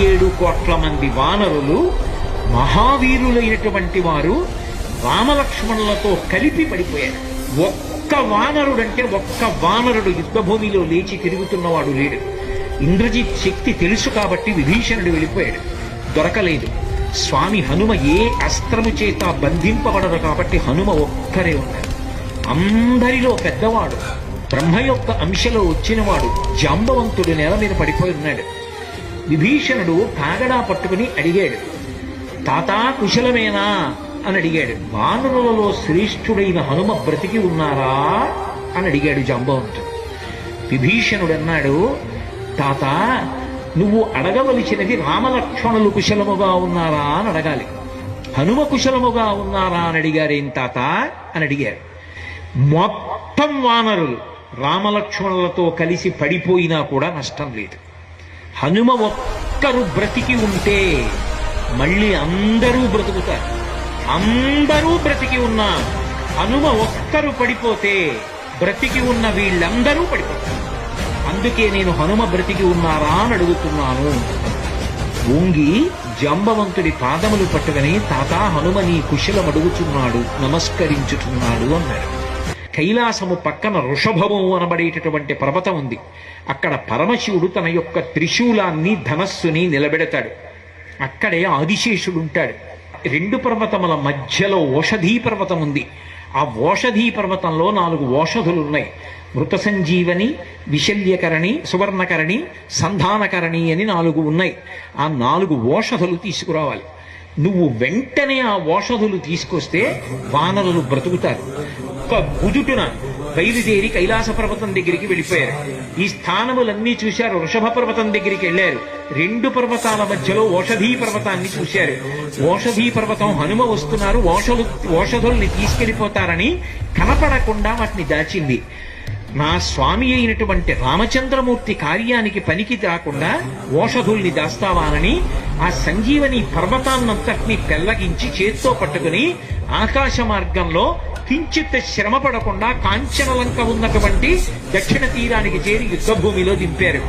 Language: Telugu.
17 కోట్ల మంది వానరులు మహావీరులైనటువంటి వారు రామలక్ష్మణులతో కలిపి పడిపోయారు. ఒక్క వానరుడు యుద్ధభూమిలో లేచి తిరుగుతున్నవాడు లేడు. ఇంద్రజిత్ శక్తి తెలుసు కాబట్టి విభీషణుడు వెళ్ళిపోయాడు, దొరకలేదు. స్వామి హనుమ ఏ అస్త్రము చేత బంధింపబడదు కాబట్టి హనుమ ఒక్కరే ఉన్నారు. అందరిలో పెద్దవాడు, బ్రహ్మ యొక్క అంశలో వచ్చినవాడు జాంబవంతుడు నేల మీద పడిపోయి ఉన్నాడు. విభీషణుడు కాగడా పట్టుకుని అడిగాడు, తాతా కుశలమేనా అని అడిగాడు. వానరులలో శ్రేష్ఠుడైన హనుమ బ్రతికి ఉన్నారా అని అడిగాడు జాంబవంతుడు. విభీషణుడు అన్నాడు, తాత నువ్వు అడగవలసినది రామలక్ష్మణులు కుశలముగా ఉన్నారా అని అడగాలి. హనుమ కుశలముగా ఉన్నారా అని అడిగారేం తాత అని అడిగారు. మొత్తం వానరులు రామలక్ష్మణులతో కలిసి పడిపోయినా కూడా నష్టం లేదు. హనుమ ఒక్కరు బ్రతికి ఉంటే మళ్ళీ అందరూ బ్రతుకుతారు. అందరూ బ్రతికి ఉన్నా హనుమ ఒక్కరు పడిపోతే బ్రతికి ఉన్న వీళ్ళందరూ పడిపోతారు. అందుకే నేను హనుమ బ్రతికి ఉన్నారా అని అడుగుతున్నాను. వంగి జాంబవంతుడి పాదములు పట్టుకుని తాత హనుమ నీ కుశలం అడుగుతున్నాడు, నమస్కరించుతున్నాడు అన్నాడు. కైలాసము పక్కన వృషభము అనబడేటటువంటి పర్వతం ఉంది. అక్కడ పరమశివుడు తన యొక్క త్రిశూలాన్ని ధనస్సుని నిలబెడతాడు. అక్కడే ఆదిశేషుడు ఉంటాడు. 2 పర్వతముల మధ్యలో ఓషధీ పర్వతం ఉంది. ఆ ఓషధీ పర్వతంలో 4 ఓషధులున్నాయి. మృత సంజీవని, విశల్యకరణి, సువర్ణకరణి, సంధానకరణి అని 4 ఉన్నాయి. ఆ 4 ఓషధులు తీసుకురావాలి. నువ్వు వెంటనే ఆ ఓషధులు తీసుకొస్తే వానరులు బ్రతుకుతారు. ఒక గుజుటున బయలుదేరి కైలాస పర్వతం దగ్గరికి వెళ్ళిపోయారు. ఈ స్థానములన్నీ చూశారు. వృషభ పర్వతం దగ్గరికి వెళ్ళారు. 2 పర్వతాల మధ్యలో ఓషధీ పర్వతాన్ని చూశారు. ఓషధీ పర్వతం హనుమ వస్తున్నారు, ఓషధుల్ని తీసుకెళ్లిపోతారని కనపడకుండా వాటిని దాచింది. నా స్వామి అయినటువంటి రామచంద్రమూర్తి కార్యానికి పనికి రాకుండా ఓషధుల్ని దాస్తావానని ఆ సంజీవని పర్వతాన్నంతటినీ పెళ్లగించి చేత్తో పట్టుకుని ఆకాశ మార్గంలో కించిత్ శ్రమ పడకుండా కాంచనలంక ఉన్నటువంటి దక్షిణ తీరానికి చేరి యుద్ధభూమిలో దింపారు.